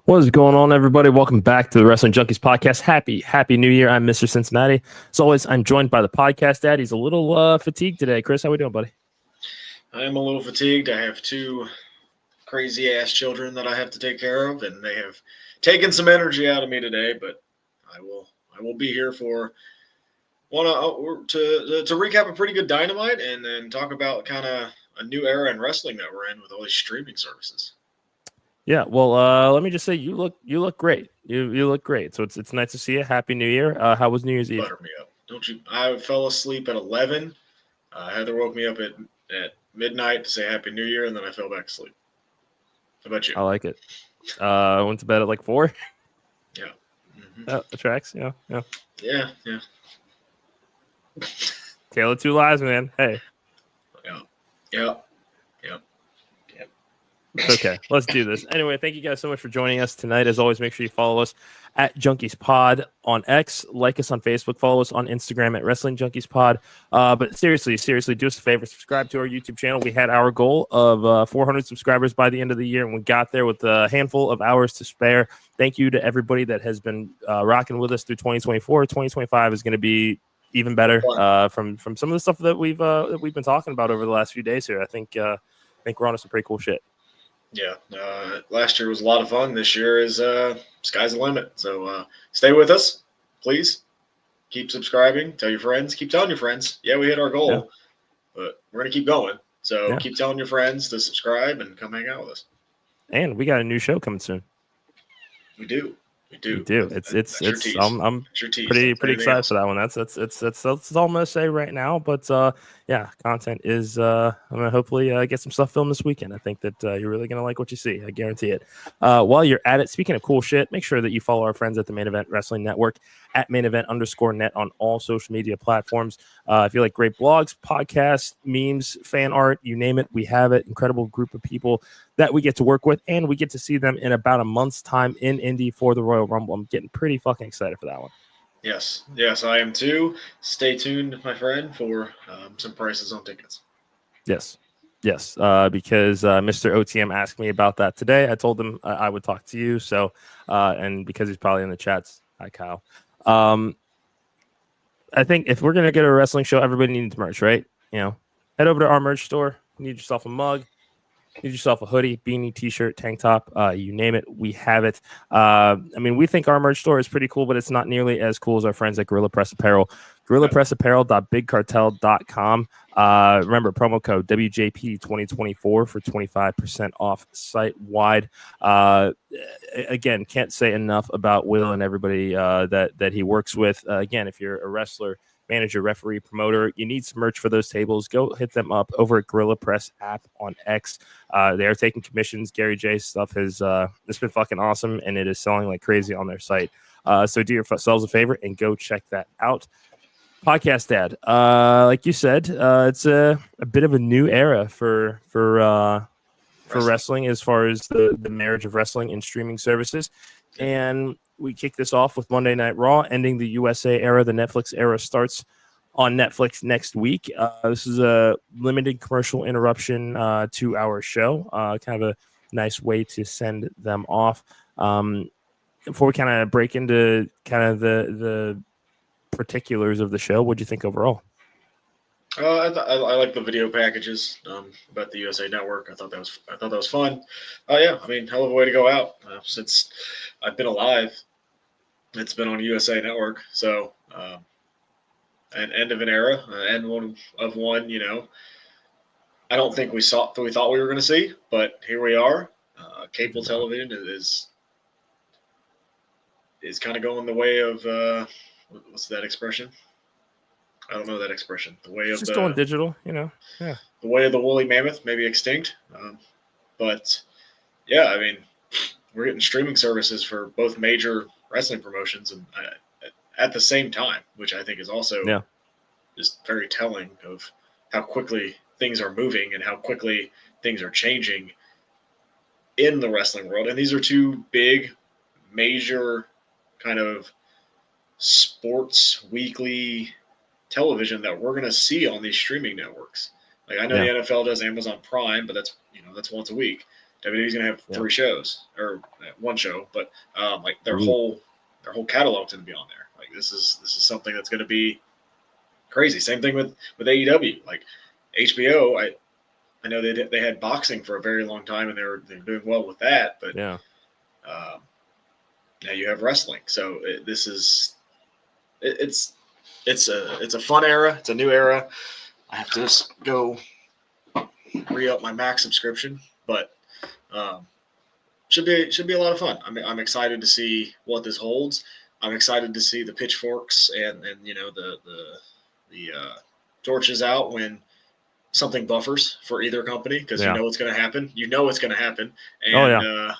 What is going on, everybody? Welcome back to the Wrestling Junkies Podcast. Happy New Year. I'm Mr. Cincinnati. As always, I'm joined by the podcast dad. He's a little fatigued today. Chris, how we doing, buddy? I am a little fatigued. I have two crazy-ass children that I have to take care of, and they have taken some energy out of me today, but I will be here for to recap a pretty good Dynamite and then talk about kind of a new era in wrestling that we're in with all these streaming services. Yeah, well, let me just say you look great. You look great. So it's nice to see you. Happy New Year. How was New Year's Eve? Butter me up, don't you? I fell asleep at 11. Heather woke me up at midnight to say Happy New Year, and then I fell back asleep. How about you? I like it. I went to bed at like 4. Yeah. Mm-hmm. The tracks. Yeah. Yeah. Tale of two lives, man. Hey. Yeah. It's okay. Let's do this. Anyway, thank you guys so much for joining us tonight. As always, make sure you follow us at Junkies Pod on X, like us on Facebook, follow us on Instagram at Wrestling Junkies Pod. But seriously, do us a favor, subscribe to our YouTube channel. We had our goal of 400 subscribers by the end of the year, and we got there with a handful of hours to spare. Thank you to everybody that has been rocking with us through 2024. 2025 is going to be even better from some of the stuff that we've been talking about over the last few days here. I think we're on to some pretty cool shit. Yeah, last year was a lot of fun. This year is sky's the limit. So stay with us, please. Keep subscribing. Tell your friends. Keep telling your friends. Yeah, we hit our goal, but we're going to keep going. So keep telling your friends to subscribe and come hang out with us. And we got a new show coming soon. We do. It's I'm pretty excited for that one. That's all I'm gonna say right now. But content is I'm gonna hopefully get some stuff filmed this weekend. I think that you're really gonna like what you see. I guarantee it. While you're at it, speaking of cool shit, make sure that you follow our friends at the Main Event Wrestling Network at @main_event_net on all social media platforms. If you like great blogs, podcasts, memes, fan art, you name it, we have it. Incredible group of people that we get to work with, and we get to see them in about a month's time in Indy for the Royal Rumble. I'm getting pretty fucking excited for that one. Yes, I am too. Stay tuned, my friend, for some prices on tickets. Yes, because Mr. OTM asked me about that today. I told him I would talk to you. So, and because he's probably in the chats, hi Kyle. I think if we're gonna get a wrestling show, everybody needs merch, right? Head over to our merch store. You need yourself a mug. Get yourself a hoodie, beanie, t-shirt, tank top, you name it, we have it. We think our merch store is pretty cool, but it's not nearly as cool as our friends at Gorilla Press Apparel. GorillaPressApparel.BigCartel.com. Remember, promo code WJP2024 for 25% off site-wide. Again, can't say enough about Will and everybody that he works with. Again, if you're a wrestler, manager, referee, promoter, you need some merch for those tables, go hit them up over at Gorilla Press app on X. They are taking commissions. Gary J's stuff has it's been fucking awesome, and it is selling like crazy on their site. So do yourselves a favor and go check that out. Podcast dad, like you said, it's a bit of a new era for wrestling as far as the marriage of wrestling and streaming services. And we kick this off with Monday Night Raw, ending the USA era. The Netflix era starts on Netflix next week. This is a limited commercial interruption 2-hour show. Kind of a nice way to send them off. Before we kind of break into kind of the particulars of the show, what do you think overall? I like the video packages about the USA Network. I thought that was fun. Hell of a way to go out. Since I've been alive, it's been on USA Network. So, an end of an era, end of one. I don't think we thought we were going to see, but here we are. Cable television is kind of going the way of what's that expression? I don't know that expression. The way of just going digital, The way of the woolly mammoth, maybe extinct. But we're getting streaming services for both major wrestling promotions and at the same time, which I think is also just very telling of how quickly things are moving and how quickly things are changing in the wrestling world. And these are two big, major kind of sports weekly television that we're going to see on these streaming networks. Like I know the NFL does Amazon Prime, but that's once a week. WWE's going to have 3 shows or 1 show, but like their Ooh. whole catalog's going to be on there. Like this is something that's going to be crazy. Same thing with AEW. Like HBO, I know they had boxing for a very long time, and they're doing well with that. But Yeah. Now you have wrestling. So it's a fun era. It's a new era. I have to just go re-up my Max subscription, but should be a lot of fun. I'm excited to see what this holds. I'm excited to see the pitchforks and the torches out when something buffers for either company, because you know it's going to happen. You know it's going to happen, and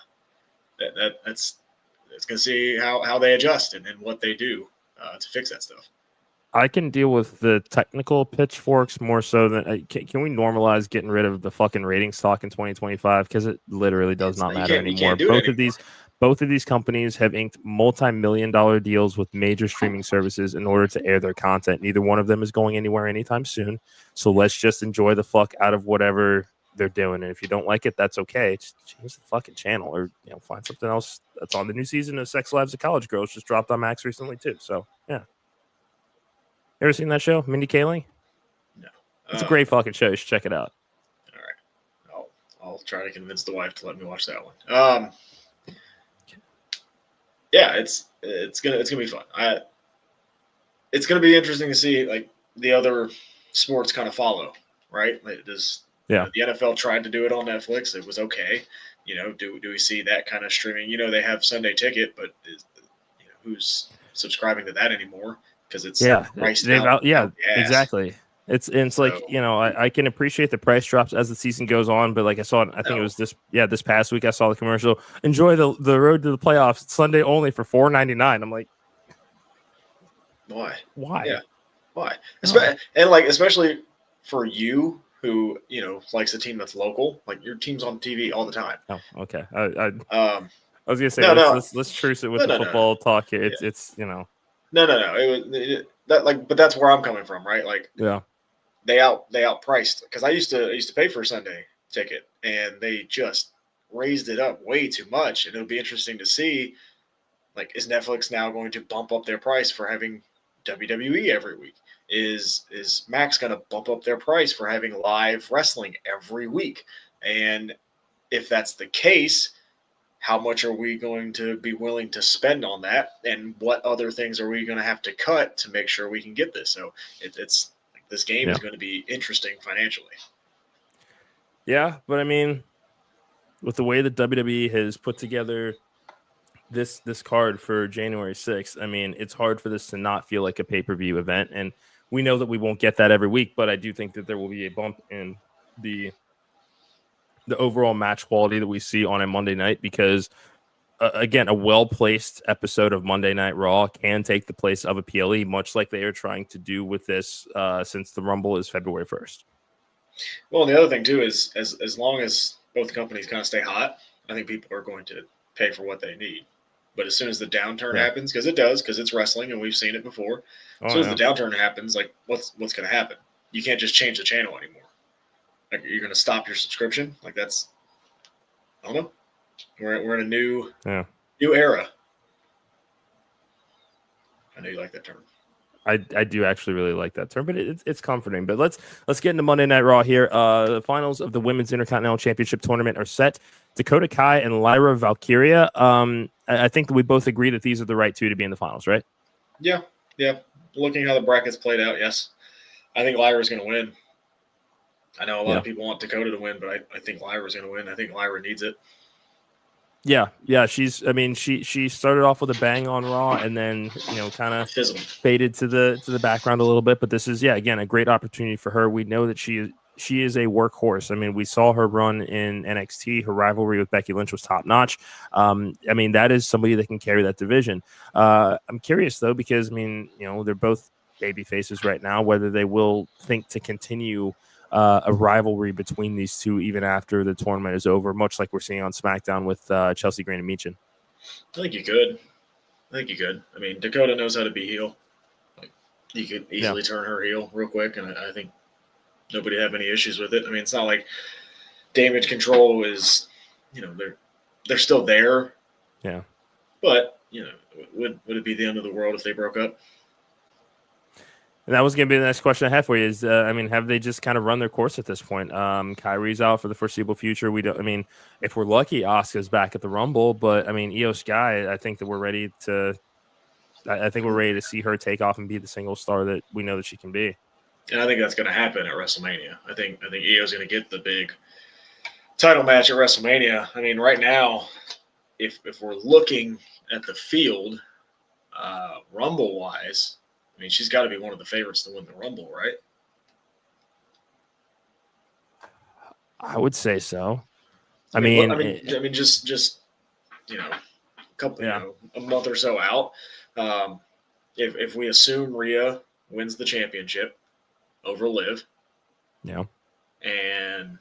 it's going to see how they adjust and what they do to fix that stuff. I can deal with the technical pitchforks more so than can we normalize getting rid of the fucking rating stock in 2025, because it literally does not matter anymore. Both of these companies have inked multi-million-dollar deals with major streaming services in order to air their content. Neither one of them is going anywhere anytime soon. So let's just enjoy the fuck out of whatever they're doing. And if you don't like it, that's okay. Just change the fucking channel, or find something else that's on. The new season of Sex Lives of College Girls just dropped on Max recently too. So yeah. Ever seen that show, Mindy Kaling? No. It's a great fucking show. You should check it out. All right. I'll try to convince the wife to let me watch that one. Yeah, it's gonna be fun. It's gonna be interesting to see like the other sports kind of follow, right? Like the NFL tried to do it on Netflix. It was okay. Do we see that kind of streaming? They have Sunday Ticket, but who's subscribing to that anymore? Because it's priced out. Exactly. It's like I can appreciate the price drops as the season goes on, but like I think it was this past week I saw the commercial. Enjoy the road to the playoffs. It's Sunday only for $4.99. I'm like, why? Yeah, why? Especially for you who likes a team that's local. Like your team's on TV all the time. Oh, okay. I was gonna say let's truce it with the football talk here. It's No. But that's where I'm coming from, right? Like, they outpriced, because I used to pay for a Sunday ticket, and they just raised it up way too much. And it'll be interesting to see, like, is Netflix now going to bump up their price for having WWE every week? Is Max going to bump up their price for having live wrestling every week? And if that's the case, how much are we going to be willing to spend on that, and what other things are we going to have to cut to make sure we can get this? So it's like this game is going to be interesting financially. Yeah, but I mean, with the way that WWE has put together this card for January 6th, I mean, it's hard for this to not feel like a pay-per-view event, and we know that we won't get that every week, but I do think that there will be a bump in the overall match quality that we see on a Monday night, because again, a well-placed episode of Monday Night Raw can take the place of a PLE, much like they are trying to do with this since the Rumble is February 1st. Well, and the other thing too is as long as both companies kind of stay hot, I think people are going to pay for what they need. But as soon as the downturn happens, because it does, because it's wrestling and we've seen it before, as soon as the downturn happens, like what's going to happen? You can't just change the channel anymore. Like, you're going to stop your subscription? Like, that's, I don't know. We're in a new era. I know you like that term. I do actually really like that term, but it's comforting. But let's get into Monday Night Raw here. The finals of the Women's Intercontinental Championship tournament are set. Dakota Kai and Lyra Valkyria. I think that we both agree that these are the right two to be in the finals, right? Yeah. Looking how the brackets played out, yes. I think Lyra's going to win. I know a lot of people want Dakota to win, but I think Lyra's going to win. I think Lyra needs it. Yeah. She started off with a bang on Raw, and then kind of faded to the background a little bit. But this is again a great opportunity for her. We know that she is a workhorse. I mean, we saw her run in NXT. Her rivalry with Becky Lynch was top notch. I mean, that is somebody that can carry that division. I'm curious though, because they're both baby faces right now, whether they will think to continue a rivalry between these two even after the tournament is over, much like we're seeing on SmackDown with Chelsea Green and Michin. I think you could. I mean, Dakota knows how to be heel. Like, you could easily turn her heel real quick, and I think nobody have any issues with it. I mean, it's not like Damage Control is they're still there. Yeah. But would it be the end of the world if they broke up? And that was going to be the next question I have for you is, have they just kind of run their course at this point? Kyrie's out for the foreseeable future. If we're lucky, Asuka's back at the Rumble, but Io Sky, I think that we're ready to see her take off and be the single star that we know that she can be. And I think that's going to happen at WrestleMania. I think Io's going to get the big title match at WrestleMania. Right now, if we're looking at the field, Rumble-wise, she's got to be one of the favorites to win the Rumble, right? I would say so. Just a month or so out. If we assume Rhea wins the championship over Liv, yeah, and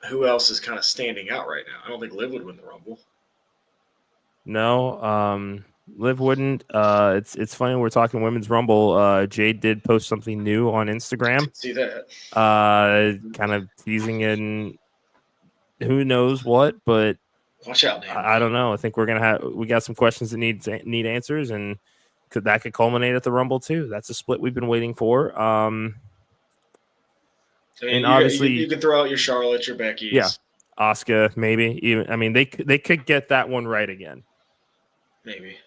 who else is kind of standing out right now? I don't think Liv would win the Rumble. No, Liv wouldn't. It's funny we're talking Women's Rumble. Jade did post something new on Instagram. See that? Kind of teasing in who knows what, but watch out, man. I don't know. I think we got some questions that need answers, and could culminate at the Rumble too? That's a split we've been waiting for. Obviously you can throw out your Charlotte, your Becky's. Yeah, Asuka, maybe. Even they could get that one right again. Maybe.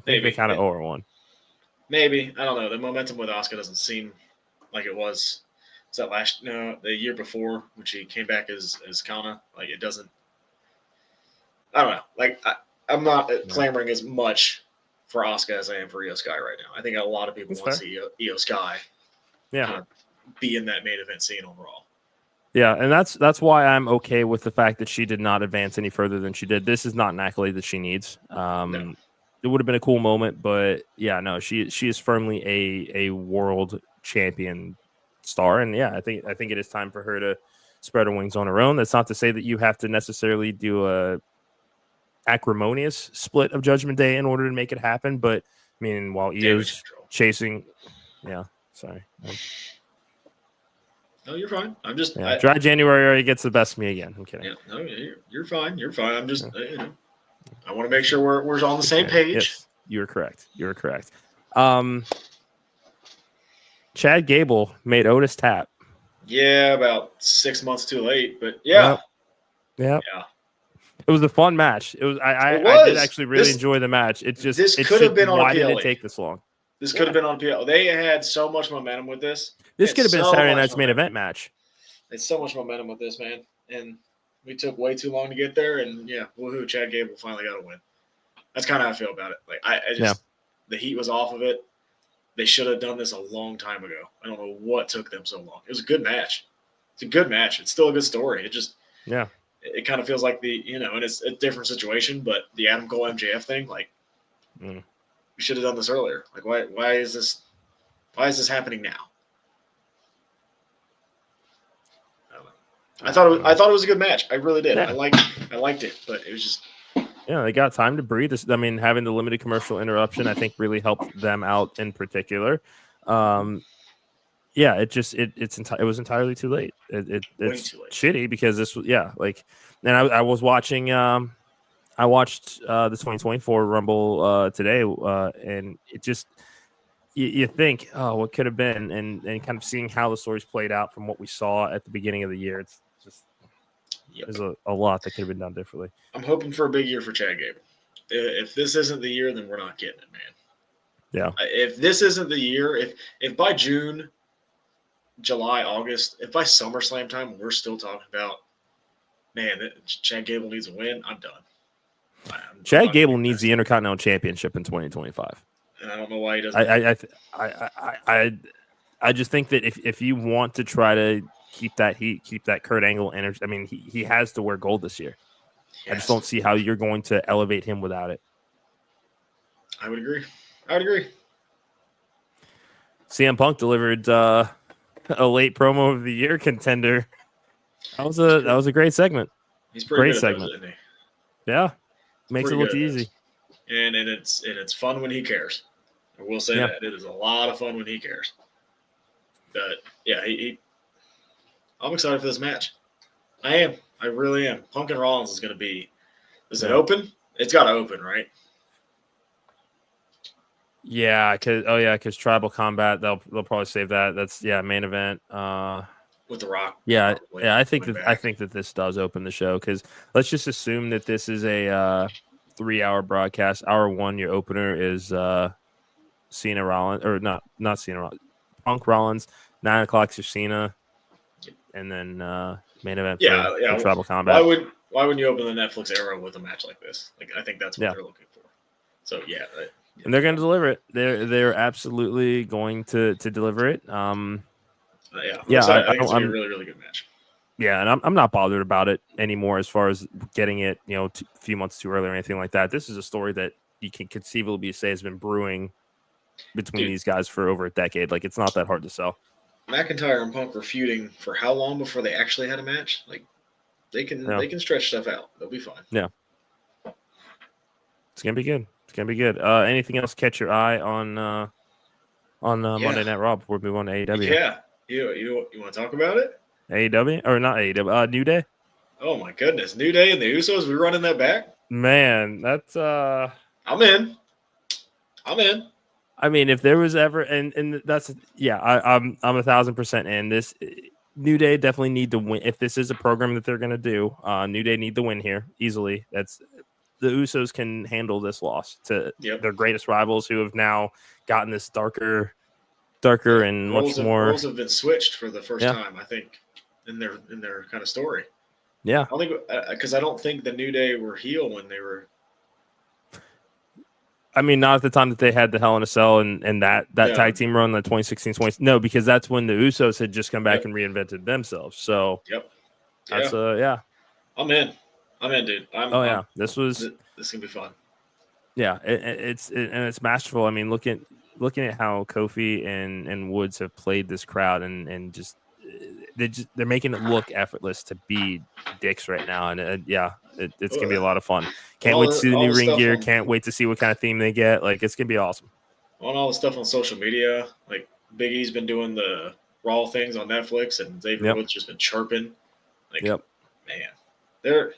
They kind of owe her one. Maybe. I don't know. The momentum with Asuka doesn't seem like it was. Was that the year before when she came back as Kana? Like it doesn't. I don't know. Like I'm not clamoring as much for Asuka as I am for Io Sky right now. I think a lot of people want to see Io Sky. Yeah. Kind of be in that main event scene overall. Yeah, and that's why I'm okay with the fact that she did not advance any further than she did. This is not an accolade that she needs. No. It would have been a cool moment, but yeah, no, she is firmly a world champion star, and yeah, I think it is time for her to spread her wings on her own. That's not to say that you have to necessarily do a acrimonious split of Judgment Day in order to make it happen, but while Io's chasing, yeah, sorry. No, you're fine. I'm just dry January already gets the best of me again. I'm kidding. Yeah, no, you're fine. You're fine. I'm just I want to make sure we're on the same page. Yes, you're correct. Chad Gable made Otis tap. Yeah, about 6 months too late, but yeah. Yeah. It was a fun match. It was. I did actually really enjoy the match. It could have been on why PLE. did it take this long? This could have been on PLE. They had so much momentum with this. This could have been Saturday night's main event match. It's so much momentum with this, man. And we took way too long to get there. And yeah, woohoo, Chad Gable finally got a win. That's kind of how I feel about it. Like the heat was off of it. They should have done this a long time ago. I don't know what took them so long. It was a good match. It's a good match. It's still a good story. It just it kind of feels like and it's a different situation, but the Adam Cole MJF thing, like we should have done this earlier. Like why is this happening now? I thought it was a good match. I really did. Yeah. I liked it, but it was just they got time to breathe. Having the limited commercial interruption, I think, really helped them out in particular. It was entirely too late. It's too late. Shitty because this was and I was watching. I watched the 2024 Rumble today, and it just you think, oh, what could have been, and kind of seeing how the stories played out from what we saw at the beginning of the year. It's just there's a lot that could have been done differently. I'm hoping for a big year for Chad Gable. If this isn't the year, then we're not getting it, man. Yeah. If this isn't the year, if by June, July, August, if by SummerSlam time we're still talking about, man, Chad Gable needs a win, I'm done. Chad Gable needs the Intercontinental Championship in 2025. And I don't know why he doesn't. I just think that if you want to try to keep that heat, keep that Kurt Angle energy, he has to wear gold this year. Yes. I just don't see how you're going to elevate him without it. I would agree. CM Punk delivered a late promo of the year contender. That was a great segment. He's pretty great good segment. Isn't he? Yeah, makes it look easy. And it's fun when he cares. I will say that it is a lot of fun when he cares. But yeah, I'm excited for this match. I am. I really am. Punk and Rollins is going to be. Is it Yeah. open? It's got to open, right? Yeah, because Tribal Combat, they'll probably save that. That's main event. With The Rock. Yeah, probably I think coming that back. this does open the show because let's just assume that this is a 3-hour broadcast. Hour one, your opener is Cena Rollins, or not Cena Rollins, Punk Rollins. 9 o'clock's your Cena, and then main event Yeah, for yeah. Tribal Combat. Why wouldn't you open the Netflix era with a match like this? Like, I think that's what they're looking for. So yeah. And they're going to deliver it. They're absolutely going to deliver it. Yeah, I'm yeah, excited. I think it's gonna be a really, really good match. Yeah, and I'm not bothered about it anymore as far as getting it, a few months too early or anything like that. This is a story that you can conceivably say has been brewing between these guys for over a decade. Like, it's not that hard to sell. McIntyre and Punk were feuding for how long before they actually had a match? Like, they can stretch stuff out. They'll be fine. Yeah, it's gonna be good. It's gonna be good. Anything else catch your eye on Monday Night Raw before we move on to AEW? Yeah, you want to talk about it? AEW or not AEW? New Day. Oh my goodness, New Day and the Usos. We running that back? Man, that's I'm in. I mean, if there was ever, and that's I'm 1,000% in. This New Day definitely need to win. If this is a program that they're gonna do, New Day need to win here easily. That's the Usos can handle this loss to their greatest rivals who have now gotten this darker and much more. Roles have been switched for the first time, I think, in their kind of story. Yeah, I don't think because I don't think the New Day were heel when they were. I mean, not at the time that they had the Hell in a Cell and that tag team run, the 2016, 20. No, because that's when the Usos had just come back and reinvented themselves. So, that's I'm in, dude. This is gonna be fun. Yeah, it's masterful. I mean, looking at how Kofi and Woods have played this crowd and just they're making it look effortless to be dicks right now, and it's gonna be a lot of fun. Can't wait to see the new ring gear. Can't wait to see what kind of theme they get. Like, it's gonna be awesome. On all the stuff on social media, like Big E's been doing the Raw things on Netflix, and Xavier Woods just been chirping. Like, man, they're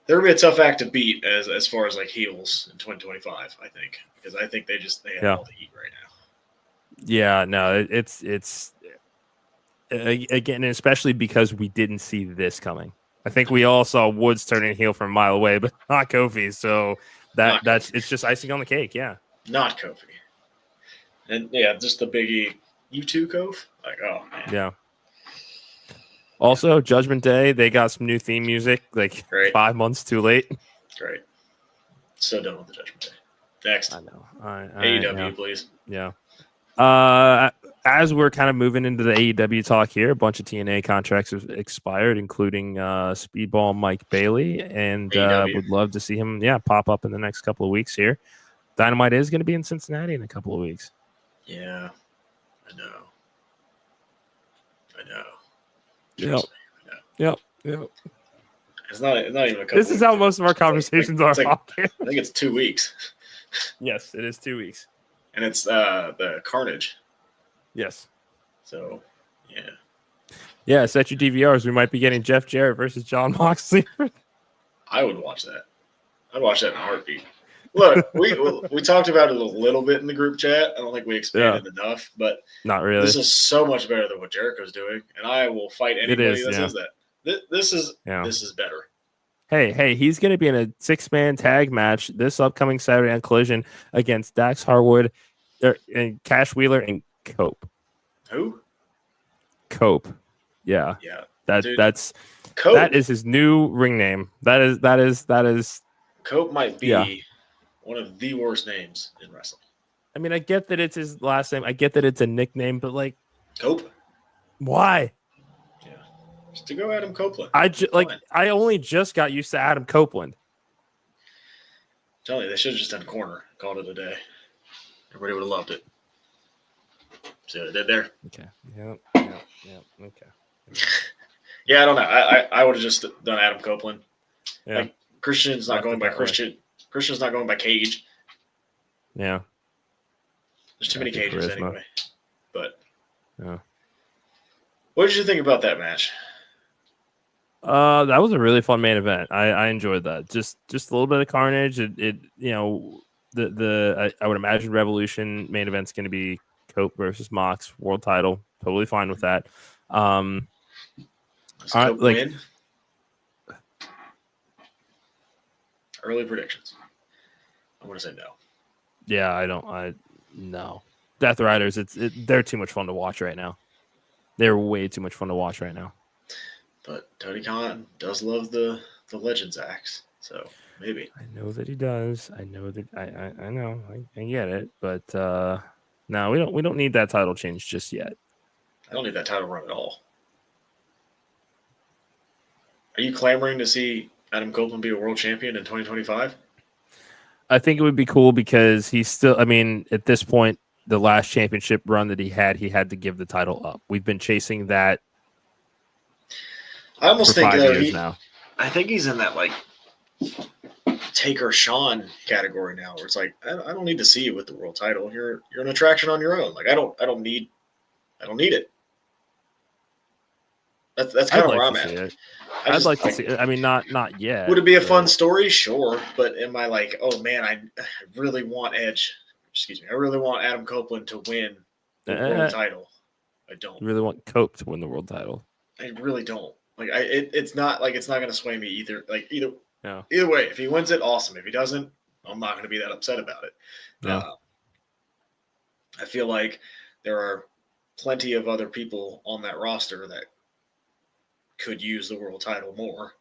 gonna be a tough act to beat as far as like heels in 2025. I think because I think they have all the heat right now. Yeah, no, it's again, especially because we didn't see this coming. I think we all saw Woods turning heel from a mile away, but not Kofi. So it's just icing on the cake. Yeah, not Kofi. And just the Biggie. You too, Kofi. Like, oh man. Yeah. Also, Judgment Day, they got some new theme music. Like, 5 months too late. Great. So done with the Judgment Day. Next. I know. AEW, please. Yeah. As we're kind of moving into the AEW talk here, a bunch of TNA contracts have expired, including Speedball Mike Bailey, and would love to see him, pop up in the next couple of weeks here. Dynamite is going to be in Cincinnati in a couple of weeks. Yeah, I know. Yep. It's not even a couple. This is how most of our conversations are. I think it's 2 weeks. Yes, it is 2 weeks. And it's the Carnage. Yes. So, yeah. Yeah, set your DVRs. We might be getting Jeff Jarrett versus John Moxley. I would watch that. I'd watch that in a heartbeat. Look, we talked about it a little bit in the group chat. I don't think we expanded enough, but not really. This is so much better than what Jericho's doing, and I will fight anybody that says that. This is better. Hey, he's going to be in a 6-man tag match this upcoming Saturday on Collision against Dax Harwood and Cash Wheeler and Cope. Who? Cope. Yeah. That's Cope. That is his new ring name. That is Cope might be one of the worst names in wrestling. I mean, I get that it's his last name. I get that it's a nickname, but like, Cope. Why? Yeah, just to go Adam Copeland. I only just got used to Adam Copeland. I'm telling you, they should have just done corner, called it a day. Everybody would have loved it. See what I did there? Okay. Yeah. Okay. Yeah, I don't know. I would have just done Adam Copeland. Yeah. Like, Christian's not going by Christian. Christian's not going by Cage. Yeah. There's too many Cages anyway. But yeah. What did you think about that match? That was a really fun main event. I enjoyed that. Just a little bit of carnage. It I would imagine Revolution main event's going to be Cope versus Mox world title. Totally fine with that. Does Cope win? Early predictions. I'm going to say no. Yeah, no. Death Riders, they're too much fun to watch right now. They're way too much fun to watch right now. But Tony Khan does love the Legends acts, so maybe. I know that he does. I know that I know. I get it, but no, we don't need that title change just yet. I don't need that title run at all. Are you clamoring to see Adam Copeland be a world champion in 2025? I think it would be cool because he's still. I mean, at this point, the last championship run that he had to give the title up. We've been chasing that. I almost think now. I think he's in that like Taker Sean category now, where it's like I don't need to see you with the world title. You're an attraction on your own. Like I don't need it. That's kind of where I'm at. I'd like to see it. I mean, not yet. Would it be a fun story? Sure, but am I like, oh man, I really want Edge? Excuse me, I really want Adam Copeland to win the world title. I don't. You really want Cope to win the world title? I really don't. Like it's not going to sway me either. Like either No. Either way, if he wins it, awesome. If he doesn't, I'm not going to be that upset about it. No. I feel like there are plenty of other people on that roster that could use the world title more.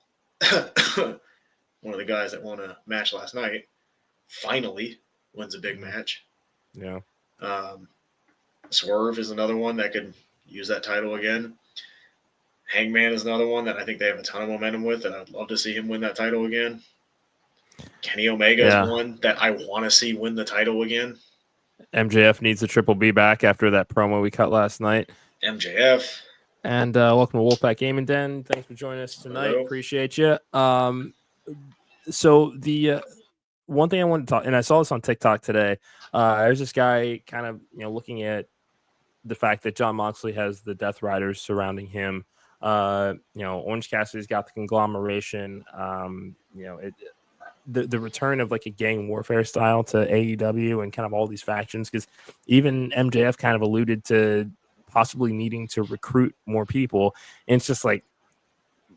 One of the guys that won a match last night finally wins a big match. Yeah. Swerve is another one that could use that title again. Hangman is another one that I think they have a ton of momentum with, and I'd love to see him win that title again. Kenny Omega is one that I want to see win the title again. MJF needs the Triple B back after that promo we cut last night. MJF. And welcome to Wolfpack Gaming Den. Thanks for joining us tonight. Hello. Appreciate you. So the one thing I wanted to talk, and I saw this on TikTok today. There's this guy kind of looking at the fact that Jon Moxley has the Death Riders surrounding him. Orange Cassidy's got the conglomeration. The return of like a gang warfare style to AEW and kind of all these factions, because even MJF kind of alluded to possibly needing to recruit more people. And it's just like,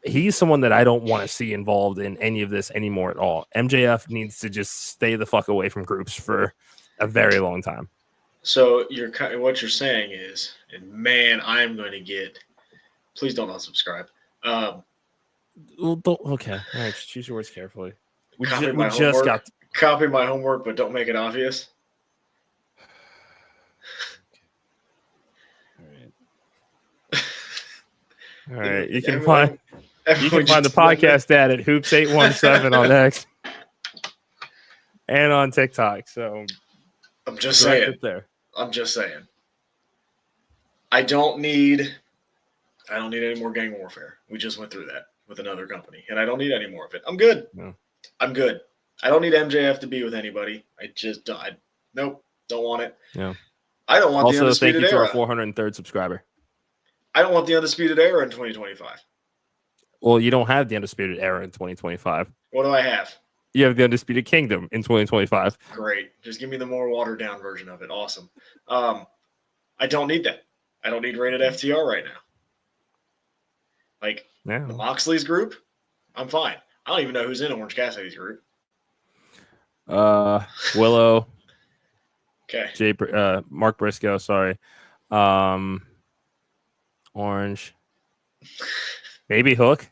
he's someone that I don't want to see involved in any of this anymore at all. MJF needs to just stay the fuck away from groups for a very long time. So what you're saying is, and man, I'm going to get, please don't unsubscribe. Okay. All right. Choose your words carefully. Copy my homework, but don't make it obvious. All right. You can find the podcast at Hoops817 on X and on TikTok. So I'm just saying. I don't need any more gang warfare. We just went through that with another company, and I don't need any more of it. I'm good. No. I'm good. I don't need MJF to be with anybody. Nope, don't want it. Yeah. I don't want the also, thank Undisputed you for Era. our 403rd subscriber. I don't want the Undisputed Era in 2025. Well, you don't have the Undisputed Era in 2025. What do I have? You have the Undisputed Kingdom in 2025. Great. Just give me the more watered down version of it. Awesome. I don't need that. I don't need rated FTR right now. Like the Moxley's group, I'm fine. I don't even know who's in Orange Cassidy's group. Willow. Okay. Mark Briscoe, sorry. Orange. Maybe Hook.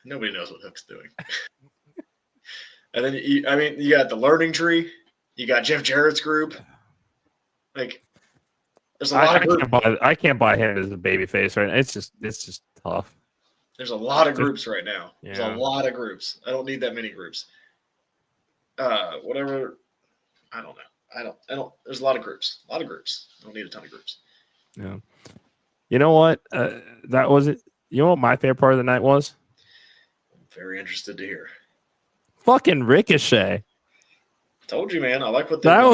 Nobody knows what Hook's doing. And then you got the Learning Tree. You got Jeff Jarrett's group. Like, there's a lot of groups. I can't buy him as a babyface right now. It's just tough. There's a lot of groups right now. Yeah. There's a lot of groups. I don't need that many groups. Whatever. I don't know. I don't. There's a lot of groups. I don't need a ton of groups. Yeah. You know what? That was it. You know what my favorite part of the night was? I'm very interested to hear. Fucking Ricochet. Told you, man. I like what that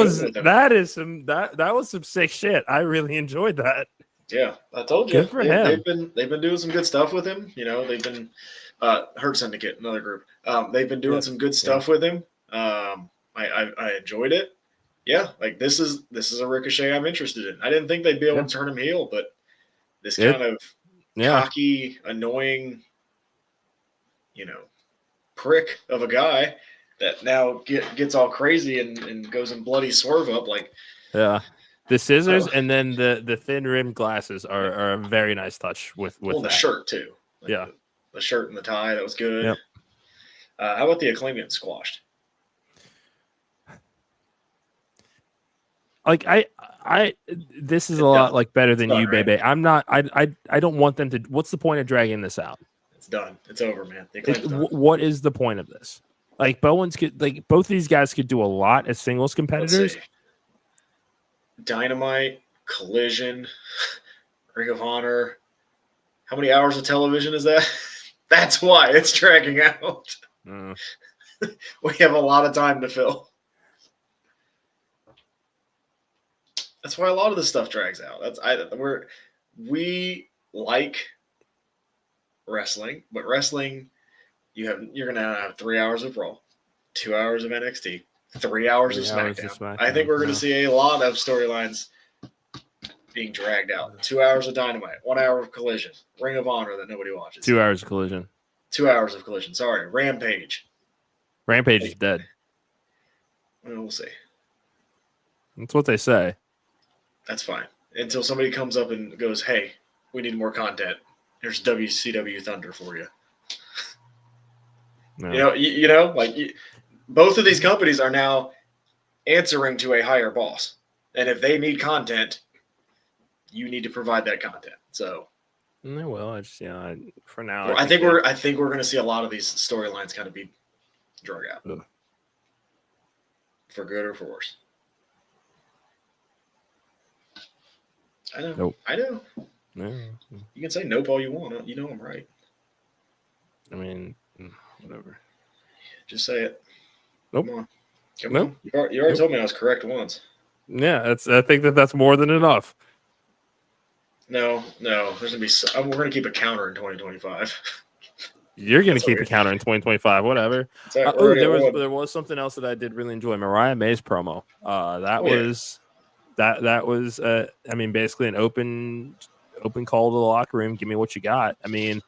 was some sick shit. I really enjoyed that. Yeah, I told you. Good for him. They've been doing some good stuff with him. You know, they've been Hurt Syndicate, another group. They've been doing some good stuff with him. I enjoyed it. Yeah, like this is a Ricochet I'm interested in. I didn't think they'd be able to turn him heel, but this kind of cocky, annoying, prick of a guy that now gets all crazy and goes and bloody swerve up like. Yeah. The scissors and then the thin rimmed glasses are a very nice touch with the shirt too. Like the shirt and the tie, that was good. Yep. How about the Acclaim getting squashed? Like this is a lot like better than you, baby. I'm not. I don't want them to. What's the point of dragging this out? It's done. It's over, man. What is the point of this? Like both of these guys could do a lot as singles competitors. Dynamite, Collision, Ring of Honor. How many hours of television is that? That's why it's dragging out. We have a lot of time to fill. That's why a lot of this stuff drags out. We like wrestling, but wrestling, you're gonna have 3 hours of Raw, 2 hours of NXT, 3 hours of SmackDown. I think we're gonna see a lot of storylines being dragged out. 2 hours of Dynamite, 1 hour of Collision, Ring of Honor that nobody watches. 2 hours of Collision. 2 hours of Collision. Sorry, Rampage. Rampage is dead. Well, we'll see. That's what they say. That's fine. Until somebody comes up and goes, "Hey, we need more content. Here's WCW Thunder for you." No. Both of these companies are now answering to a higher boss, and if they need content, you need to provide that content. So, well, for now, I think we're going to see a lot of these storylines kind of be drug out, for good or for worse. I know. Nope. I know. No. You can say nope all you want. You know I'm right. I mean, whatever. Just say it. Nope. Come on. You already told me I was correct once. Yeah, I think that's more than enough. No. There's gonna be. We're gonna keep a counter in 2025. You're gonna keep a counter in 2025. Whatever. There was something else that I did really enjoy. Mariah May's promo. That was I mean, basically an open call to the locker room. Give me what you got. I mean,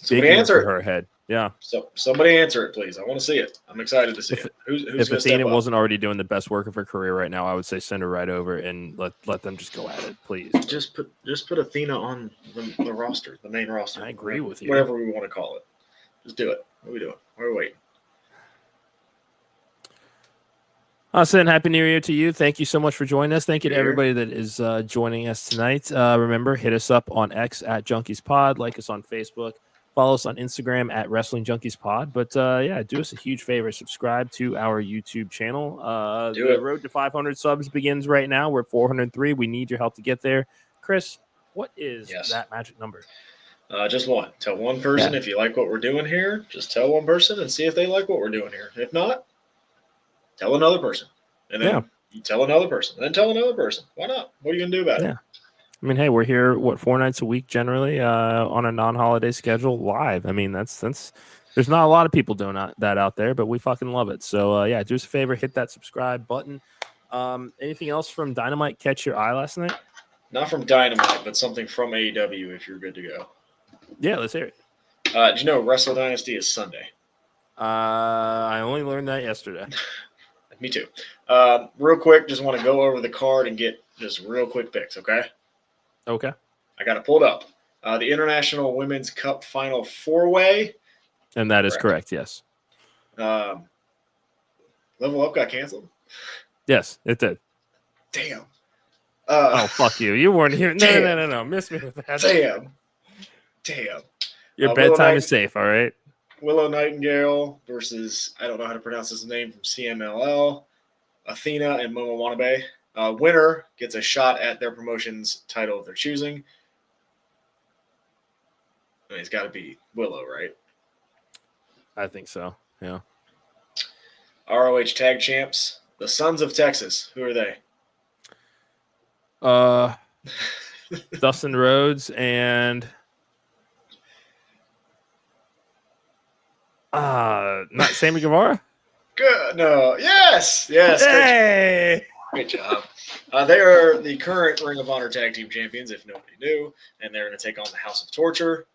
big answer for her head. Yeah. So somebody answer it, please. I want to see it. I'm excited to see it. Who's if Athena wasn't already doing the best work of her career right now, I would say send her right over and let them just go at it, please. Just put Athena on the roster, the main roster. I agree with you. Whatever we want to call it. Just do it. What are we doing? Why are we waiting? Austin, Happy New Year to you. Thank you so much for joining us. Thank you to everybody that is joining us tonight. Remember, hit us up on X at Junkies Pod. Like us on Facebook. Follow us on Instagram at Wrestling Junkies Pod. But do us a huge favor. Subscribe to our YouTube channel. The road to 500 subs begins right now. We're at 403. We need your help to get there. Chris, what is that magic number? Just one. Tell one person if you like what we're doing here. Just tell one person and see if they like what we're doing here. If not, tell another person. And then you tell another person. And then tell another person. Why not? What are you going to do about it? I mean, hey, we're here, 4 nights a week generally on a non-holiday schedule live. I mean, that's there's not a lot of people doing that out there, but we fucking love it. So, do us a favor, hit that subscribe button. Anything else from Dynamite catch your eye last night? Not from Dynamite, but something from AEW if you're good to go. Yeah, let's hear it. Do you know Wrestle Dynasty is Sunday? I only learned that yesterday. Me too. Real quick, just want to go over the card and get just real quick picks, okay? Okay. I got it pulled up. The International Women's Cup Final 4-Way. And that is correct, yes. Level Up got canceled? Yes, it did. Damn. Fuck you. You weren't here. No. Miss me with that. Damn. Your bedtime is safe, all right? Willow Nightingale versus, I don't know how to pronounce his name, from CMLL, Athena and Momo Wanabe. Winner gets a shot at their promotion's title of their choosing. I mean, it's got to be Willow, right? I think so, yeah. ROH Tag Champs, the Sons of Texas. Who are they? Dustin Rhodes and not Sammy Guevara. Good. No. Yes. Yes. Hey! Great job. They are the current Ring of Honor Tag Team Champions, if nobody knew, and they're going to take on the House of Torture.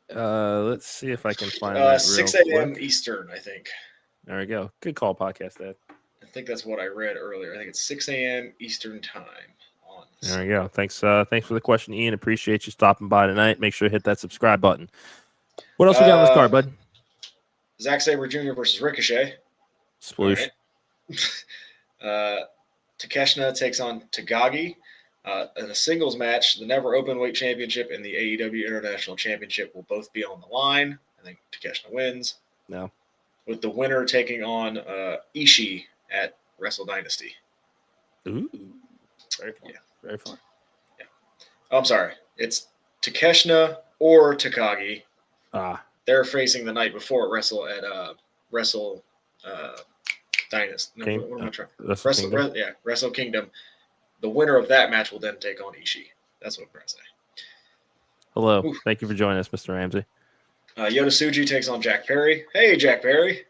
Let's see if I can find that 6 real a.m. quick. Eastern, I think. There we go. Good call, podcast Dad. I think that's what I read earlier. I think it's 6 a.m. Eastern time. There we go. Thanks for the question, Ian. Appreciate you stopping by tonight. Make sure to hit that subscribe button. What else we got on this card, bud? Zack Sabre Jr. versus Ricochet. Sploosh. Right. Takeshita takes on Tagagi. In a singles match, the Never Openweight Championship and the AEW International Championship will both be on the line. I think Takeshita wins. No. With the winner taking on Ishii at Wrestle Dynasty. Ooh. Very fun. Yeah. Very fun. Yeah. Oh, I'm sorry. It's Takeshita or Takagi. They're facing the night before at Wrestle Dynasty. No, what am I trying? Wrestle Kingdom. The winner of that match will then take on Ishii. That's what I'm trying to say. Hello. Ooh. Thank you for joining us, Mr. Ramsey. Yota Tsuji takes on Jack Perry. Hey, Jack Perry.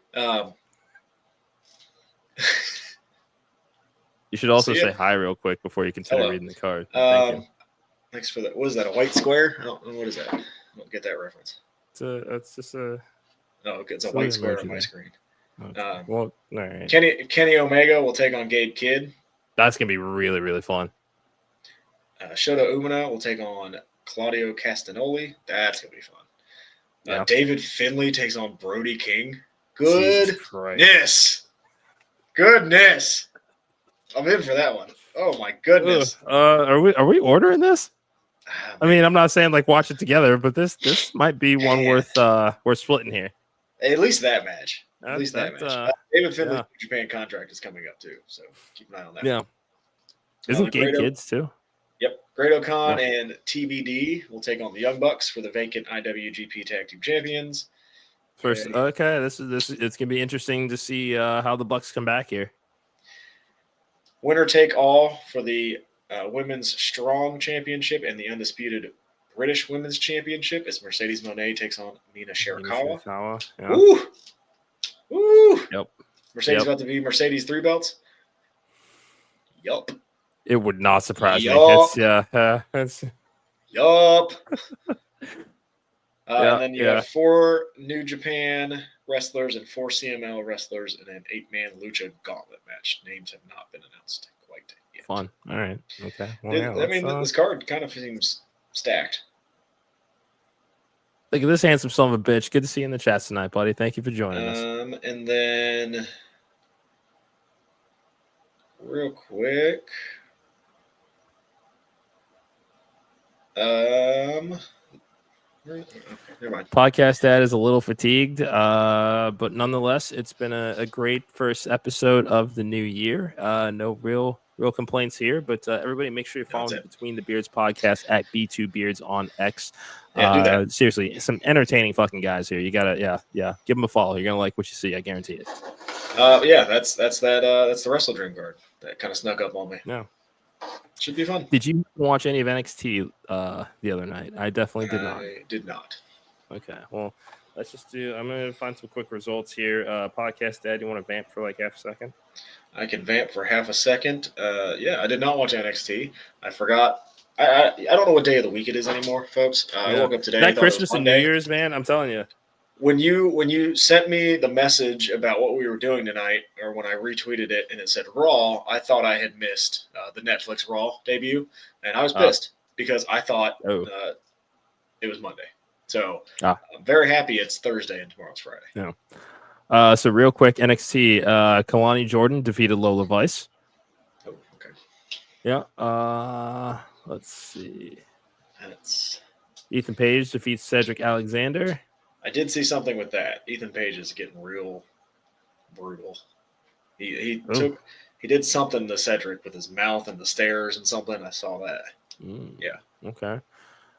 You should also say hi real quick before you continue reading the card. Thank you. Thanks for that. What is that, a white square? What is that? I don't get that reference. It's just a... Oh, okay. It's a white square on my screen. Okay. Well, all right. Kenny Omega will take on Gabe Kidd. That's going to be really, really fun. Shota Umino will take on Claudio Castagnoli. That's going to be fun. David Finlay takes on Brody King. Goodness. I'm in for that one. Oh, my goodness. Are we ordering this? I mean, I'm not saying like watch it together, but this might be one worth splitting here. At least that match. David Finlay's Japan contract is coming up too, so keep an eye on that. Yeah. Isn't Gabe Kids too? Yep. Great Khan and TBD will take on the Young Bucks for the vacant IWGP Tag Team Champions. It's gonna be interesting to see how the Bucks come back here. Winner take all for the Women's Strong Championship and the undisputed British Women's Championship as Mercedes Moné takes on Mina Shirakawa. Yeah. Ooh. Yep. Mercedes about to be Mercedes 3 belts. Yup. It would not surprise me. Yup. And then you have 4 New Japan wrestlers and 4 CML wrestlers in an 8-man lucha gauntlet match. Names have not been announced quite yet. Fun. All right. Okay. Well, this card kind of seems stacked. Look at this handsome son of a bitch. Good to see you in the chat tonight, buddy. Thank you for joining us. And then, real quick, never mind. Podcast Dad is a little fatigued, but nonetheless, it's been a great first episode of the new year. No real complaints here, but everybody make sure you follow Between the Beards podcast at B2Beards on X. Do that. Seriously, some entertaining fucking guys here. You gotta, give them a follow. You're gonna like what you see. I guarantee it. That's the Wrestle Dream card that kind of snuck up on me. Yeah, should be fun. Did you watch any of NXT the other night? I definitely did not. I did not. Okay, well, let's just do. I'm gonna find some quick results here. Podcast Dad, you want to vamp for like half a second? I can vamp for half a second. I did not watch NXT. I forgot. I don't know what day of the week it is anymore, folks. I woke up today. That Christmas and New Year's, man. I'm telling you. When you sent me the message about what we were doing tonight, or when I retweeted it and it said Raw, I thought I had missed the Netflix Raw debut, and I was pissed because I thought it was Monday. So I'm very happy it's Thursday and tomorrow's Friday. Yeah. So real quick, NXT, Kalani Jordan defeated Lola Vice. Oh, okay. Yeah. Let's see. Ethan Page defeats Cedric Alexander. I did see something with that. Ethan Page is getting real brutal. He did something to Cedric with his mouth and the stairs and something. I saw that. Yeah. Okay.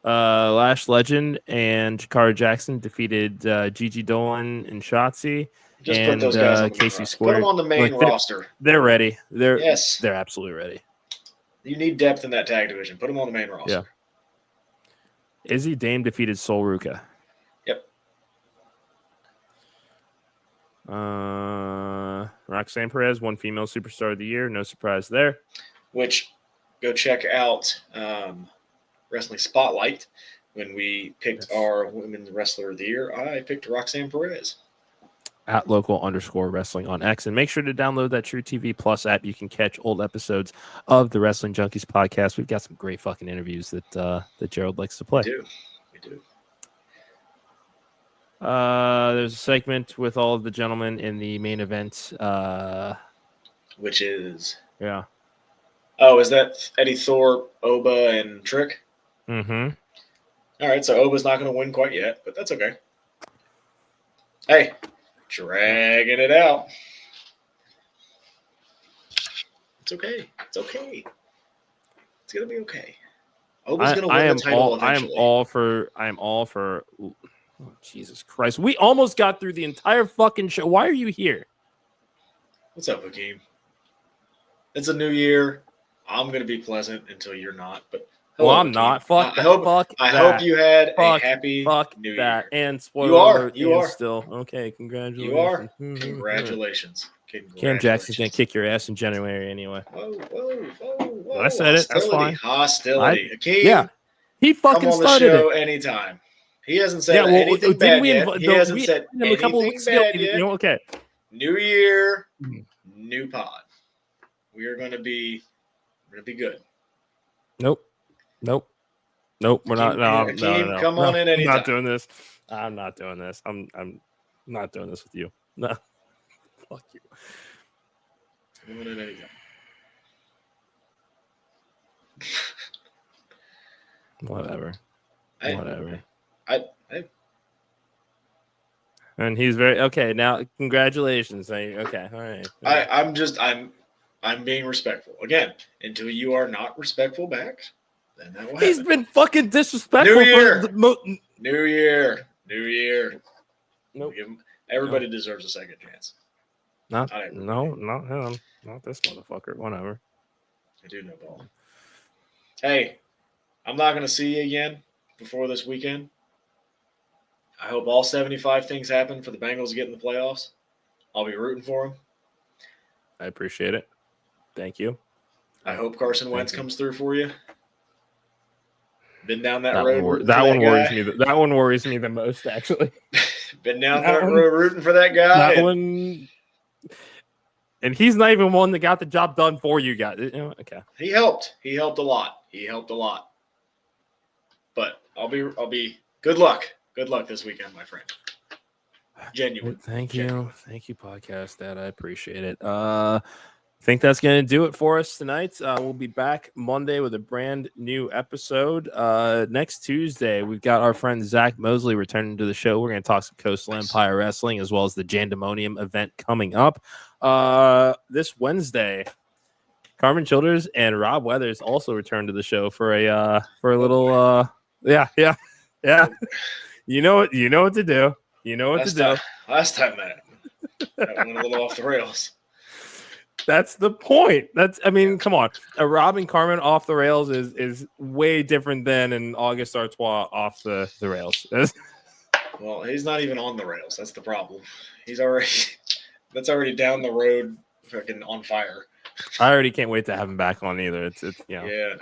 Lash Legend and Jakara Jackson defeated Gigi Dolan and Shotzi. Just and put those guys on Casey the Square. Put them on the main roster. They're ready. They're absolutely ready. You need depth in that tag division. Put him on the main roster. Yeah. Izzy Dame defeated Sol Ruka. Yep. Roxanne Perez won Female Superstar of the Year. No surprise there. Which, go check out Wrestling Spotlight. When we picked our Women's Wrestler of the Year, I picked Roxanne Perez. At @local_wrestling on X. And make sure to download that True TV Plus app. You can catch old episodes of the Wrestling Junkies podcast. We've got some great fucking interviews that Gerald likes to play. We do. There's a segment with all of the gentlemen in the main event. Which is? Yeah. Oh, is that Eddie Thorpe, Oba, and Trick? Mm-hmm. All right, so Oba's not going to win quite yet, but that's okay. Hey, dragging it out. It's okay. It's okay. It's going to be okay. Oba's going to win the title eventually. I am all for. Oh, Jesus Christ. We almost got through the entire fucking show. Why are you here? What's up, Hakeem? It's a new year. I'm going to be pleasant until you're not, but hello, well, I'm Hakeem. not. Fuck I hope you had a happy new year. And spoiler you are still. Okay, congratulations. You are. Congratulations. Cam Jackson's going to kick your ass in January anyway. Whoa. I said it. That's fine. Hostility. Hakeem, yeah. He fucking started the show it. Anytime. He hasn't said anything bad yet. He hasn't said anything bad yet. Okay. New year, new pod. We are going to be good. Nope. We're not. No. Come on in anytime. I'm not doing this. I'm not doing this. I'm not doing this with you. No. Fuck you. Come on in anytime. Whatever. Whatever. And he's very okay. Now, congratulations. Okay, all right. I'm being respectful again. Until you are not respectful back, then that will He's happen. been fucking disrespectful. New year. Nope. Everybody deserves a second chance. Not him. Not this motherfucker. Whatever. I do know ball. Hey, I'm not going to see you again before this weekend. I hope all 75 things happen for the Bengals to get in the playoffs. I'll be rooting for them. I appreciate it. Thank you. I hope Carson Wentz comes through for you. Been down that road. That one worries me. That one worries me the most, actually. Been down that road rooting for that guy. That one. And he's not even one that got the job done for you guys. Okay. He helped. He helped a lot. But I'll be good luck. Good luck this weekend, my friend. Genuine. Thank you, Podcast Dad. I appreciate it. I think that's going to do it for us tonight. We'll be back Monday with a brand new episode. Next Tuesday, we've got our friend Zach Mosley returning to the show. We're going to talk some Coastal Empire Wrestling as well as the Jandemonium event coming up. This Wednesday, Carmen Childers and Rob Weathers also return to the show for a little yeah. You know what to do. Last time that went a little off the rails. That's the point. Come on. A Rob and Carmen off the rails is way different than an August Artois off the rails. Well, he's not even on the rails. That's the problem. That's already down the road, fucking on fire. I already can't wait to have him back on either. It's Yeah.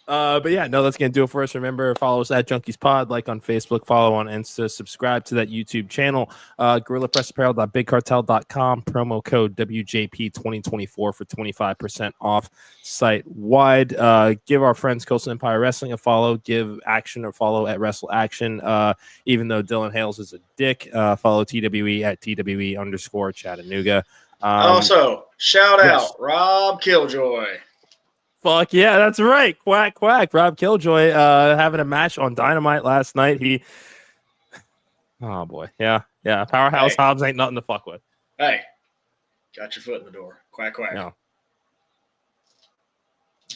But yeah, no, that's going to do it for us. Remember, follow us at Junkies Pod, like on Facebook, follow on Insta, subscribe to that YouTube channel, GorillaPressApparel.BigCartel.com, promo code WJP2024 for 25% off site-wide. Give our friends Coastal Empire Wrestling a follow, give Action a follow at Wrestle Action. Even though Dylan Hales is a dick, follow TWE at TWE_Chattanooga. Also, shout out Rob Killjoy. Fuck yeah, that's right. Quack. Rob Killjoy having a match on Dynamite last night. Oh boy. Yeah. Powerhouse Hobbs ain't nothing to fuck with. Hey, got your foot in the door. Quack. No.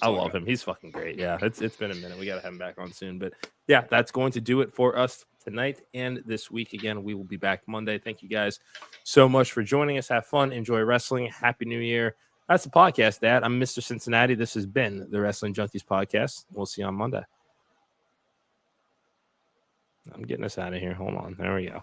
I love him. He's fucking great. Yeah, it's been a minute. We gotta have him back on soon. But yeah, that's going to do it for us tonight and this week. Again, we will be back Monday. Thank you guys so much for joining us. Have fun. Enjoy wrestling. Happy New Year. That's the podcast, Dad. I'm Mr. Cincinnati. This has been the Wrestling Junkies Podcast. We'll see you on Monday. I'm getting us out of here. Hold on. There we go.